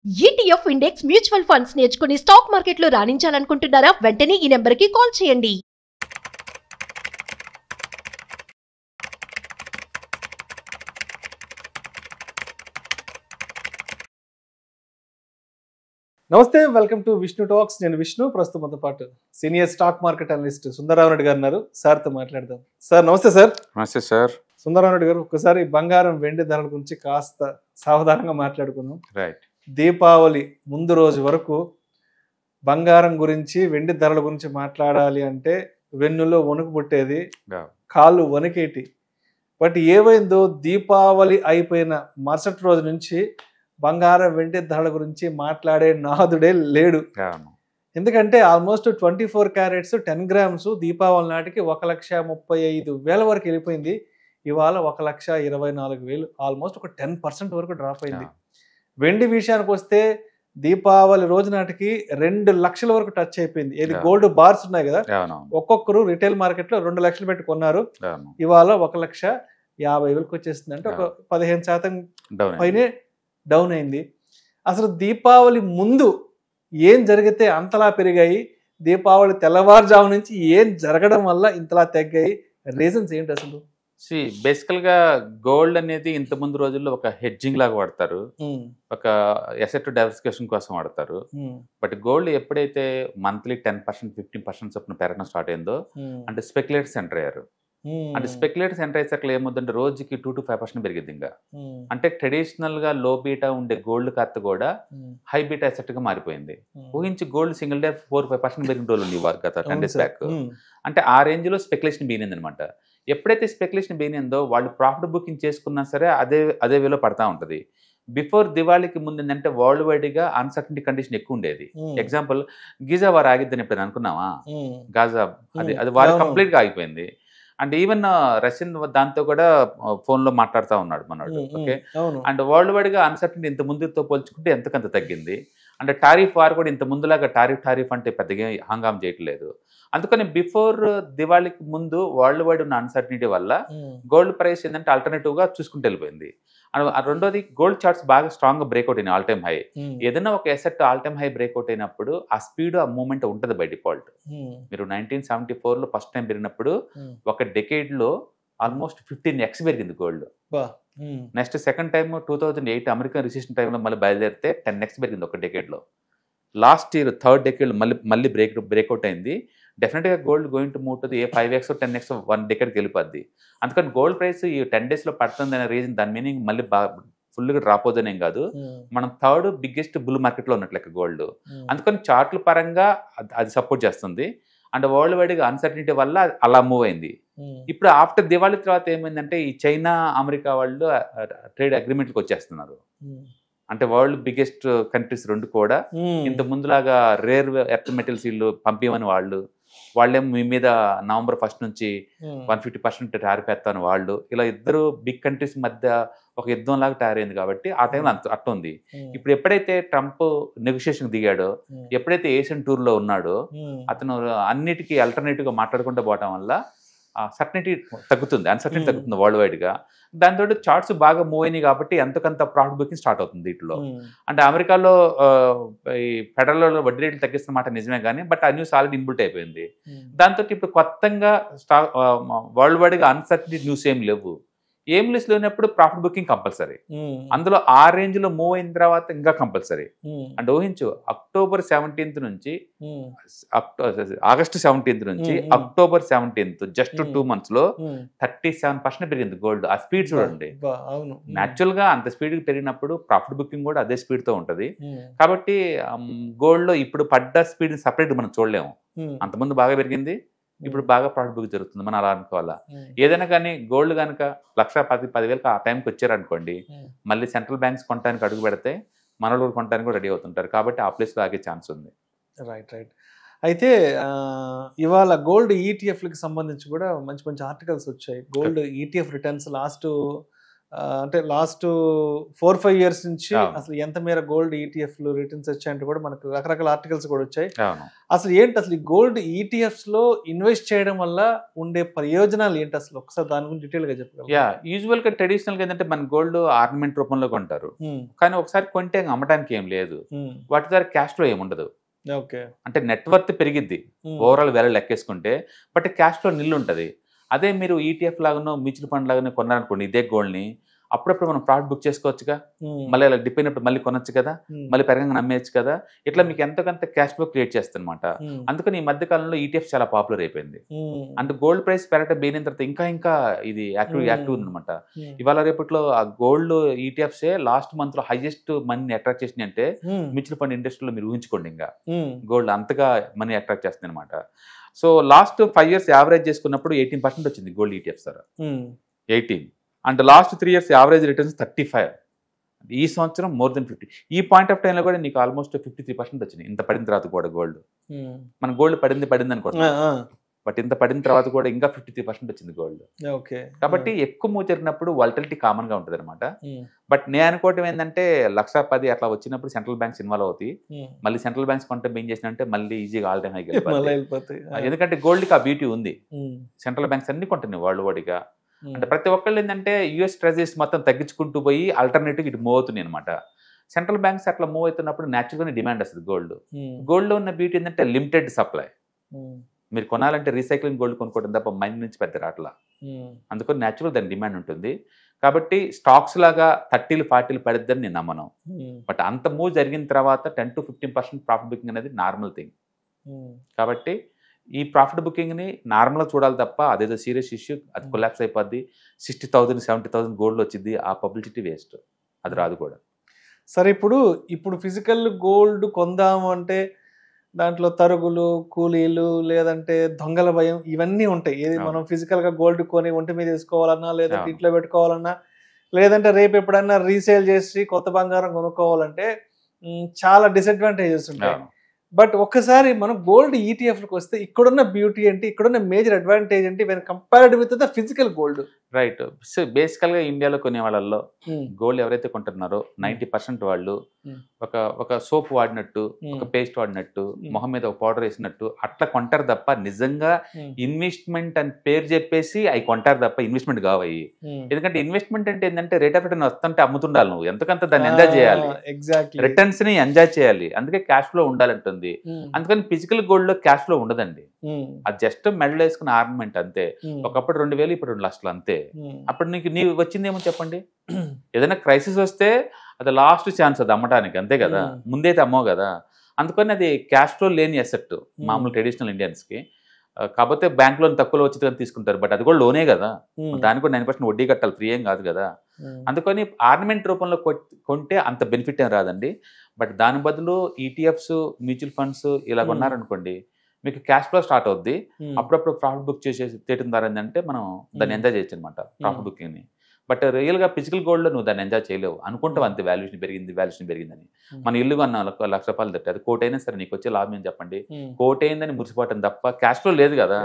ETF index mutual funds నేర్చుకుని stock మార్కెట్లో రాణించాలనుకుంటున్నారా? వెంటనే ఈ నెంబర్కి కాల్ చేయండి. నమస్తే, వెల్కమ్ టు విష్ణు టాక్స్. నేను విష్ణు. ప్రస్తుతంతో పాటు senior stock market analyst Sundara Rao Reddy గారు ఉన్నారు. సార్తో మాట్లాడదాం. సార్ నమస్తే. సార్ నమస్తే సార్. సుందరరావు రెడ్డి గారు, ఒక్కసారి బంగారం వెండి ధరల గురించి కాస్త సావధానంగా మాట్లాడుకుందాం. రైట్. దీపావళి ముందు రోజు వరకు బంగారం గురించి వెండి ధరల గురించి మాట్లాడాలి అంటే వెన్నులో వణుకు పుట్టేది, కాళ్ళు వణికేటి. బట్ ఏమైందో దీపావళి అయిపోయిన మరుసటి రోజు నుంచి బంగారం వెండి ధరల గురించి మాట్లాడే నాదుడే లేడు. ఎందుకంటే ఆల్మోస్ట్ 24 క్యారెట్స్ 10 గ్రామ్స్ దీపావళి నాటికి 1,35,000 వరకు వెళ్ళిపోయింది. ఇవాళ 1,24,000, ఆల్మోస్ట్ ఒక 10% వరకు డ్రాప్ అయింది. వెండి విషయానికి వస్తే దీపావళి రోజు నాటికి 2 లక్షల వరకు టచ్ అయిపోయింది. ఏది గోల్డ్ బార్స్ ఉన్నాయి కదా, ఒక్కొక్కరు రిటైల్ మార్కెట్ లో 2 లక్షలు పెట్టి కొన్నారు. ఇవాళ 1,50,000 వచ్చేస్తుంది. అంటే ఒక 15% పైనే డౌన్ అయింది. అసలు దీపావళి ముందు ఏం జరిగితే అంతలా పెరిగాయి, దీపావళి తెల్లవారుజాము నుంచి ఏం జరగడం వల్ల ఇంతలా తగ్గాయి, రీజన్స్ ఏంటి అసలు? బేసికల్ గా గోల్డ్ అనేది ఇంత ముందు రోజుల్లో ఒక హెడ్జింగ్ లాగా వాడతారు, ఒక అసెట్ డైవర్సిఫికేషన్ కోసం వాడతారు. బట్ గోల్డ్ ఎప్పుడైతే మంత్లీ 10% 15% చొప్పున పెరగడం స్టార్ట్ అయిందో అంటే స్పెక్యులేటర్స్ ఎంటర్ అయ్యారు. అంటే స్పెక్యులేటర్స్ ఎంటర్ అయ్యేసరికి ఏమవుతుందంటే రోజుకి 2 to 5% పెరిగింది. ఇంకా అంటే ట్రెడిషనల్ గా లో బీటా ఉండే గోల్డ్ కత్త కూడా హై బీటా అసెట్ గా మారిపోయింది. ఊహించి గోల్డ్ సింగిల్ డే 4-5% పెరిగిన రోజులు ఉంది గత 10 days బ్యాక్. అంటే ఆ రేంజ్ లో స్పెక్యులేషన్ బీనింది అనమాట. ఎప్పుడైతే స్పెక్యులేషన్ బీనిందో వాళ్ళు ప్రాఫిట్ బుకింగ్ చేసుకున్నా సరే అదే వేలో పడతా ఉంటది. బిఫోర్ దివాళీకి ముందు అంటే వరల్డ్ వైడ్ గా అన్సర్టనిటీ కండిషన్ ఎక్కువ ఉండేది. ఎగ్జాంపుల్ గిజా వారు ఆగిద్దని ఎప్పుడు అనుకున్నావా? గాజా అది వారు కంప్లీట్ గా ఆగిపోయింది. అండ్ ఈవెన్ రష్యన్ దాంతో కూడా ఫోన్ లో మాట్లాడుతూ ఉన్నాడు మనోడు. ఓకే. అండ్ వరల్డ్ వైడ్ గా అన్సర్టనిటీ ఇంత ముందుతో పోల్చుకుంటే ఎంతకంత తగ్గింది. అంటే టారిఫ్ వారు కూడా ఇంత ముందులాగా టారిఫ్ అంటే పెద్దగా హంగాం చేయట్లేదు. అందుకని బిఫోర్ దివాళీకి ముందు వరల్డ్ వైడ్ ఉన్న అన్సర్టనిటీ వల్ల గోల్డ్ ప్రైస్ ఏంటంటే ఆల్టర్నేటివ్ గా చూసుకుంటూ వెళ్ళిపోయింది. అండ్ రెండోది గోల్డ్ చార్ట్స్ బాగా స్ట్రాంగ్ గా బ్రేక్అవుట్ అయినాయి ఆల్ టైమ్ హై. ఏదైనా ఒక asset all time high breakout అయినప్పుడు ఆ స్పీడ్ ఆ మూవ్మెంట్ ఉంటుంది బై డిఫాల్ట్. మీరు 1974 లో ఫస్ట్ టైం పెరిగినప్పుడు ఒక డెకేడ్ లో ఆల్మోస్ట్ 15x పెరిగింది gold. Next second time 2008 American recession టైంలో మళ్ళీ బయలుదేరితే 10x పెరిగింది ఒక డెకేడ్ లో. లాస్ట్ ఇయర్ థర్డ్ డెకేడ్ మళ్ళీ బ్రేక్అవుట్ అయింది. డెఫినెట్గా gold going to move to 5x 10x 1 డెకేడ్కి వెళ్ళిపోద్ది. అందుకని గోల్డ్ ప్రైస్ ఈ 10 days లో పడుతుంది అనే రీజన్, దాని మీనింగ్ మళ్ళీ ఫుల్గా డ్రాప్ అవుతుందేం కాదు, మనం థర్డ్ బిగ్గెస్ట్ బుల్ మార్కెట్లో ఉన్నట్లెక్క గోల్డ్. అందుకని చార్ట్ల పరంగా అది సపోర్ట్ చేస్తుంది. అండ్ వరల్డ్ వైడ్గా అన్సర్టనిటీ వల్ల అలా మూవ్ అయింది. ఇప్పుడు ఆఫ్టర్ దివాళీ తర్వాత ఏమైందంటే ఈ చైనా అమెరికా వాళ్ళు ట్రేడ్ అగ్రిమెంట్కి వచ్చేస్తున్నారు. అంటే వరల్డ్ బిగ్గెస్ట్ కంట్రీస్ రెండు కూడా ఇంత ముందులాగా రేర్ ఎర్త్ మెటల్స్ వీళ్ళు పంపిమని వాళ్ళేమో మీ మీద నవంబర్ 1 నుంచి 150% టారిఫ్ ఎత్తాను వాళ్ళు. ఇలా ఇద్దరు బిగ్ కంట్రీస్ మధ్య ఒక యుద్ధం లాగా తయారైంది. కాబట్టి ఆ టైంలో అట్ట ఉంది. ఇప్పుడు ఎప్పుడైతే ట్రంప్ నెగోషియేషన్ దిగాడో, ఎప్పుడైతే ఏషియన్ టూర్ లో ఉన్నాడో, అతను అన్నిటికీ ఆల్టర్నేటివ్ గా మాట్లాడుకుంటూ పోవటం వల్ల అన్సర్టనిటీ తగ్గుతుంది వరల్డ్ వైడ్ గా. దాంతో చార్ట్స్ బాగా మూవ్ అయినాయి కాబట్టి ఎంతకంత ప్రాఫిట్ బుకింగ్ స్టార్ట్ అవుతుంది వీటిలో. అంటే అమెరికాలో ఈ ఫెడరల్ వడ్డీ రేట్లు తగ్గిస్తున్న మాట నిజమే కానీ బట్ ఆ న్యూస్ ఆల్రెడీ ఇన్బుల్ట్ అయిపోయింది. దాంతో ఇప్పుడు కొత్తగా వరల్డ్ వైడ్ గా అన్సర్టనిటీ న్యూస్ ఏం లిస్ట్ లేనప్పుడు ప్రాఫిట్ బుకింగ్ కంపల్సరీ. అందులో ఆ రేంజ్ లో మూవ్ అయిన తర్వాత ఇంకా కంపల్సరీ. అండ్ ఊహించు October 17th నుంచి August 17th నుంచి October 17th జస్ట్ 2 months లో 37% పెరిగింది గోల్డ్. ఆ స్పీడ్ చూడండి. న్యాచురల్ గా అంత స్పీడ్ పెరిగినప్పుడు ప్రాఫిట్ బుకింగ్ కూడా అదే స్పీడ్ తో ఉంటది. కాబట్టి గోల్డ్ లో ఇప్పుడు పడ్డ స్పీడ్ సపరేట్ మనం చూడలేము. అంతకుముందు బాగా పెరిగింది, ఇప్పుడు బాగా ప్రాఫిట్ బుక్ జరుగుతుంది. మనం అలా అనుకోవాలా? ఏదైనా కానీ గోల్డ్ కనుక 1,10,000 ఆ టైంకి వచ్చారనుకోండి, మళ్ళీ సెంట్రల్ బ్యాంక్స్ కొనడానికి అడుగు పెడితే మనలో కొనడానికి కూడా రెడీ అవుతుంటారు. కాబట్టి ఆ ప్లేస్లో ఆగే ఛాన్స్ ఉంది. రైట్. అయితే ఇవాళ గోల్డ్ ఈటీఎఫ్లకి సంబంధించి కూడా మంచి మంచి ఆర్టికల్స్ వచ్చాయి. గోల్డ్ ఈటీఎఫ్ రిటర్న్స్ లాస్ట్ అంటే లాస్ట్ 4-5 years నుంచి అవును. అసలు ఎంత మేర గోల్డ్ ఈటీఎఫ్లు రిటర్న్స్ వచ్చాయంటే కూడా మనకు రకరకాల ఆర్టికల్స్ కూడా వచ్చాయి. అవును. అసలు ఏంటి అసలు ఈ గోల్డ్ ఈటీఎఫ్స్ లో ఇన్వెస్ట్ చేయడం వల్ల ఉండే ప్రయోజనాలు ఏంటి అసలు ఒకసారి దాని గురించి డీటెయిల్ గా చెప్పగలరా? యూజువల్ గా ట్రెడిషనల్ గా ఏంటంటే మన గోల్డ్ ఆర్నమెంట్ రూపంలో కొంటారు, కానీ ఒకసారి కొంటే అమ్మటానికి ఏం లేదు, వాటి ద్వారా క్యాష్ ఫ్లో ఏముండదు. ఓకే, అంటే నెట్వర్త్ పెరిగిద్ది ఓవరాల్ వేల లెక్కేసుకుంటే, బట్ క్యాష్ ఫ్లో నిల్లు ఉంటుంది. అదే మీరు ఈటీఎఫ్ లాగానో మ్యూచువల్ ఫండ్ లాగానో కొన్నారనుకోండి ఇదే గోల్డ్ని, అప్పుడప్పుడు మనం ప్రాఫిట్ బుక్ చేసుకోవచ్చుగా, మళ్ళీ అలా డిప్ అయినప్పుడు మళ్ళీ కొనొచ్చు కదా, మళ్ళీ పెరగంగా నమ్మేయచ్చు కదా, ఇట్లా మీకు ఎంతకంత క్యాష్ ఫ్లో క్రియేట్ చేస్తుందన్నమాట. అందుకని ఈ మధ్య కాలంలో ఈటీఎఫ్ చాలా పాపులర్ అయిపోయింది. అంటే గోల్డ్ ప్రైస్ పెరగటం బెయిన తర్వాత ఇంకా ఇది యాక్టివ్ ఉందన్నమాట. ఇవాళ రేపట్లో ఆ గోల్డ్ ఈటీఎఫ్సే లాస్ట్ మంత్ లో హైయెస్ట్ మనీని అట్రాక్ట్ చేసినాయి అంటే మ్యూచువల్ ఫండ్ ఇండస్ట్రీలో మీరు ఊహించుకోండి. ఇంకా గోల్డ్ అంతగా మనీ అట్రాక్ట్ చేస్తుంది అనమాట. సో లాస్ట్ 5 years యావరేజ్ చేసుకున్నప్పుడు 18% వచ్చింది gold ETF sir, 18. And last 3 years average returns 35. ఈ సంవత్సరం మోర్ దెన్ 50. ఈ పాయింట్ ఆఫ్ టైంలో కూడా నీకు ఆల్మోస్ట్ 53% వచ్చింది ఇంత పడిన తర్వాత కూడా గోల్డ్. మన గోల్డ్ పడింది అనుకోండి, బట్ ఇంత పడిన తర్వాత కూడా ఇంకా 53% వచ్చింది గోల్డ్. ఓకే, కాబట్టి ఎక్కువ మూవ్ జరిగినప్పుడు వాలటిలిటీ కామన్ గా ఉంటుంది అనమాట. బట్ నేను అనుకోవటం ఏంటంటే 1,10,000 అట్లా వచ్చినప్పుడు సెంట్రల్ బ్యాంక్స్ ఇన్వాల్వ్ అవుతాయి. మళ్ళీ సెంట్రల్ బ్యాంక్స్ కొంటే ఏం చేసినంటే మళ్ళీ ఈజీగా ఆల్ టైమ్ హై వెళ్ళిపోతాయి. ఎందుకంటే గోల్డ్కి ఆ బ్యూటీ ఉంది, సెంట్రల్ బ్యాంక్స్ అన్ని కొంటున్నాయి వరల్డ్ వైడ్గా. అంటే ప్రతి ఒక్కళ్ళు ఏంటంటే యుఎస్ ట్రెజరీస్ మొత్తం తగ్గించుకుంటూ పోయి ఆల్టర్నేటివ్ ఇటు మూవ్ అవుతున్నాయి అనమాట. సెంట్రల్ బ్యాంక్స్ అట్లా మూవ్ అవుతున్నప్పుడు న్యాచురల్గానే డిమాండ్ వస్తుంది గోల్డ్. గోల్డ్లో ఉన్న బ్యూటీ ఏంటంటే లిమిటెడ్ సప్లై. మీరు కొనాలంటే రీసైక్లింగ్ గోల్డ్ కొనుక్కోవడం తప్ప మైన్ నుంచి పెద్ద రాట్లా, అందుకని న్యాచురల్ దాని డిమాండ్ ఉంటుంది. కాబట్టి స్టాక్స్ లాగా 30-40 పడిద్దని నేను నమ్మను. బట్ అంత మూవ్ జరిగిన తర్వాత 10-15% ప్రాఫిట్ బుకింగ్ అనేది నార్మల్ థింగ్. కాబట్టి ఈ ప్రాఫిట్ బుకింగ్ని నార్మల్గా చూడాలి తప్ప అదేదో సీరియస్ ఇష్యూ అది కొలాప్స్ అయిపోద్ది 60,000-70,000 గోల్డ్ వచ్చింది, ఆ పబ్లిసిటీ వేస్ట్, అది రాదు కూడా. సరే, ఇప్పుడు ఫిజికల్ గోల్డ్ కొందాము అంటే దాంట్లో తరుగులు, కూలీలు, లేదంటే దొంగల భయం ఇవన్నీ ఉంటాయి. ఏది మనం ఫిజికల్ గా గోల్డ్ కొని ఒంటి మీద వేసుకోవాలన్నా, లేదంటే ఇంట్లో పెట్టుకోవాలన్నా, లేదంటే రేపు ఎప్పుడన్నా రీసేల్ చేసి కొత్త బంగారం కొనుక్కోవాలంటే చాలా డిసడ్వాంటేజెస్ ఉంటాయి. బట్ ఒక్కసారి మనం గోల్డ్ ఈటీఎఫ్లకు వస్తే ఇక్కడున్న బ్యూటీ ఏంటి, ఇక్కడున్న మేజర్ అడ్వాంటేజ్ ఏంటి when compared with the physical gold? Right. So బేసికల్గా ఇండియాలో కొనే వాళ్ళల్లో గోల్డ్ ఎవరైతే కొంటున్నారో 90% వాళ్ళు ఒక సోప్ వాడినట్టు, ఒక పేస్ట్ వాడినట్టు, మొహం మీద ఒక పౌడర్ వేసినట్టు అట్లా కొంటారు తప్ప నిజంగా ఇన్వెస్ట్మెంట్ అని పేరు చెప్పేసి అవి కొంటారు తప్ప ఇన్వెస్ట్మెంట్ కావయి. ఎందుకంటే ఇన్వెస్ట్మెంట్ అంటే ఏంటంటే రేట్ ఆఫ్ రిటర్న్ వస్తుంటే అమ్ముతుండాలి, నువ్వు ఎంతకంత దాన్ని ఎంజాయ్ చేయాలి, రిటర్న్స్ ని ఎంజాయ్ చేయాలి, అందుకే క్యాష్ ఫ్లో ఉండాలంటుంది. అందుకని ఫిజికల్ గోల్డ్ లో క్యాష్ ఫ్లో ఉండదండి, అది జస్ట్ మెడల్ వేసుకున్న ఆర్నమెంట్ అంతే. ఒకప్పుడు 2,000, ఇప్పుడు 2 లక్షలు అంతే. అప్పుడు నీకు వచ్చిందేమో చెప్పండి, ఏదైనా క్రైసిస్ వస్తే అది లాస్ట్ ఛాన్స్ అది అమ్మటానికి, అంతే కదా, ముందైతే అమ్మవు కదా. అందుకని అది క్యాష్ ఫ్లో లేని అసెట్ మామూలు ట్రెడిషనల్ ఇండియన్స్కి. కాకపోతే బ్యాంక్ లోన్ తక్కువలో వచ్చి తీసుకుంటారు, బట్ అది కూడా లోనే కదా, దానికి కూడా 9% వడ్డీ కట్టాలి, ఫ్రీ ఏం కాదు కదా. అందుకని ఆర్నమెంట్ రూపంలో కొంటే అంత బెనిఫిట్ ఏం రాదండి. బట్ దాని బదులు ఈటీఎఫ్స్, మ్యూచువల్ ఫండ్స్ ఇలా కొన్నారనుకోండి, మీకు క్యాష్ ఫ్లో స్టార్ట్ అవుద్ది. అప్పుడప్పుడు ప్రాఫిట్ బుక్ చేసేసి తేయడం ద్వారా ఏంటంటే మనం దాన్ని ఎంజాయ్ చేయొచ్చు అనమాట ప్రాఫిట్ బుకింగ్ని. బట్ రియల్గా ఫిజికల్ గోల్డ్లో నువ్వు దాన్ని ఎంజాయ్ చేయలేవు, అనుకుంటావు అంతే వాల్యుయేషన్ పెరిగిందని. మన ఇల్లు కొన్న ₹1,00,000 తప్పి అది కోటి అయినా సరే నీకు వచ్చే లాభం ఏం చెప్పండి, కోటి అయిందని మురిసిపోవటం తప్ప క్యాష్ ఫ్లో లేదు కదా.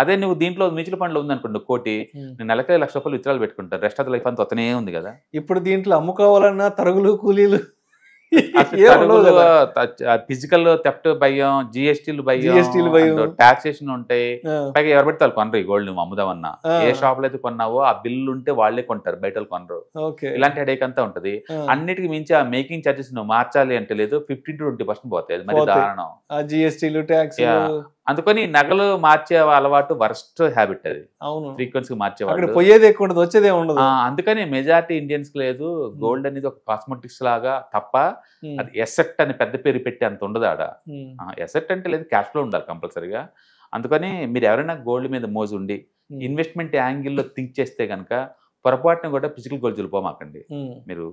అదే నువ్వు దీంట్లో మ్యూచువల్ ఫండ్ లో ఉంది అనుకోండి కోటి, నేను నెలకి ₹1,00,000 విత్డ్రాల్ పెట్టుకుంటాను, రెస్ట్ ఆఫ్ లైఫ్ అంతా వస్తూనే ఉంది కదా. ఇప్పుడు దీంట్లో అమ్ముకోవాలన్నా తరుగులు, కూలీలు, ఫిజికల్ థెఫ్ట్ భయం, జిఎస్టీలు భయం, టాక్సేషన్ ఉంటాయి. పైగా ఎవరు పెడతారు కొనరు ఈ గోల్డ్, నువ్వు అమ్ముదామన్నా ఏ షాప్ లో అయితే కొన్నావో ఆ బిల్లు ఉంటే వాళ్ళే కొంటారు, బయట కొనరు. ఇలాంటి హెడేక్ అంతా ఉంటది. అన్నిటికి మించి ఆ మేకింగ్ చార్జెస్ నువ్వు మార్చాలి అంటే లేదు, 15-20% పోతాయి, అది మరి దారుణం. జిఎస్టీలు, ట్యాక్స్. అందుకని నగలు మార్చే అలవాటు వర్స్ట్ హ్యాబిట్, అది ఫ్రీక్వెన్సీ మార్చేవాళ్ళు, పోయేది ఎక్కువ ఉండదు, వచ్చేదే ఉండదు. అందుకని మెజారిటీ ఇండియన్స్ కి లేదు. గోల్డ్ అనేది ఒక కాస్మెటిక్స్ లాగా తప్ప అది ఎసెట్ అని పెద్ద పేరు పెట్టి అంత ఉండదు ఆడ. ఎసెట్ అంటే లేదు, క్యాష్ ఫ్లో ఉండాలి కంపల్సరీగా. అందుకని మీరు ఎవరైనా గోల్డ్ మీద మోజు ఉండి ఇన్వెస్ట్మెంట్ యాంగిల్లో థింక్ చేస్తే కనుక పొరపాటున కూడా ఫిజికల్ గోల్డ్ చూలిపోమాకండి. మీరు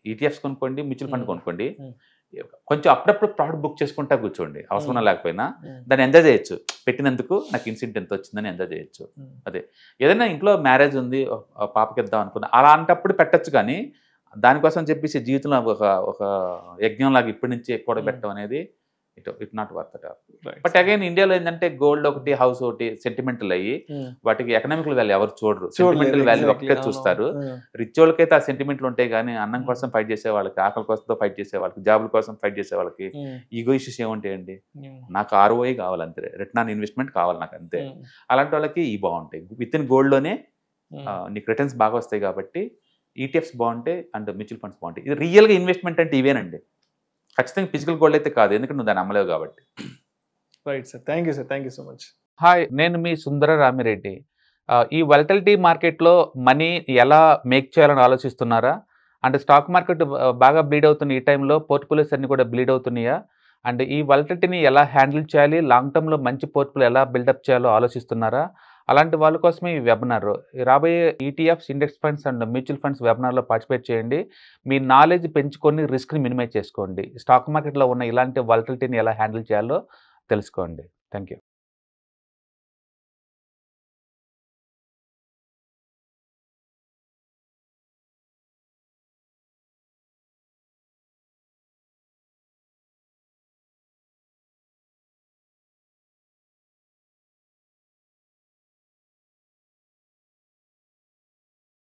ఈటీఎఫ్స్ కొనుక్కోండి, మ్యూచువల్ ఫండ్ కొనుక్కోండి, కొంచెం అప్పుడప్పుడు ప్రాఫిట్ బుక్ చేసుకుంటా కూర్చోండి, అవసరం లేకపోయినా దాన్ని ఎంజాయ్ చేయొచ్చు. పెట్టినందుకు నాకు ఇన్సెంట్ ఎంత వచ్చిందని ఎంజాయ్ చేయొచ్చు. అదే ఏదైనా ఇంట్లో మ్యారేజ్ ఉంది, పాపకి ఇద్దాం అనుకున్నా అలాంటప్పుడు పెట్టచ్చు, కానీ దానికోసం చెప్పేసి జీవితంలో ఒక యజ్ఞం లాగా ఇప్పటి నుంచి కూడబెట్టడం అనేది it not worth at all. But again ఇండియాలో ఏంటంటే గోల్డ్ ఒకటి హౌస్ ఒకటి సెంటిమెంటల్ అయ్యి వాటికి ఎకనామికల్ వాల్యూ ఎవరు చూడరు, సెంటిమెంటల్ వాల్యూ ఒకటే చూస్తారు. రిచ్ వాళ్ళకైతే ఆ సెంటిమెంట్లు ఉంటాయి, కానీ అన్నం కోసం ఫైట్ చేసే వాళ్ళకి, ఆకలి కోసం ఫైట్ చేసే వాళ్ళకి, జాబుల కోసం ఫైట్ చేసే వాళ్ళకి ఈగో ఇష్యూస్ ఏముంటాయండి? నాకు ROI కావాలి అంతే, రిటర్న్ ఆన్ ఇన్వెస్ట్మెంట్ కావాలి నాకు అంతే. అలాంటి వాళ్ళకి ఈ బాగుంటాయి. విత్ ఇన్ గోల్డ్లోనే నీకు రిటర్న్స్ బాగా వస్తాయి కాబట్టి ETFs బాగుంటాయి అండ్ మ్యూచువల్ ఫండ్స్ బాగుంటాయి. ఇది రియల్గా ఇన్వెస్ట్మెంట్ అంటే ఇవేనండి. ఖచ్చితంగా ఫిజికల్ గోల్డ్ అయితే కాదు, ఎందుకంటే నువ్వు దాన్ని అమ్మలేవు కాబట్టి. Right sir, thank you sir, thank you so much. Hi, నేను మీ సుందర రామిరెడ్డి. ఈ వాలటిలిటీ మార్కెట్లో మనీ ఎలా మేక్ చేయాలని ఆలోచిస్తున్నారా? అంటే స్టాక్ మార్కెట్ బాగా బ్లీడ్ అవుతున్న ఈ టైంలో పోర్ట్ఫోలియోస్ అన్ని కూడా బ్లీడ్ అవుతున్నాయా? అండ్ ఈ వాలటిలిటీని ఎలా హ్యాండిల్ చేయాలి, లాంగ్ టర్మ్లో మంచి పోర్ట్ఫోలియో ఎలా బిల్డప్ చేయాలో ఆలోచిస్తున్నారా? అలాంటి వాళ్ళ కోసమే ఈ వెబినార్. రాబోయే ETFs, index funds and mutual funds వెబినార్లో పార్టిసిపేట్ చేయండి. మీ నాలెడ్జ్ పెంచుకొని రిస్క్ని మినిమైజ్ చేసుకోండి. స్టాక్ మార్కెట్లో ఉన్న ఇలాంటి వాలటిలిటీని ఎలా హ్యాండిల్ చేయాలో తెలుసుకోండి. Thank you.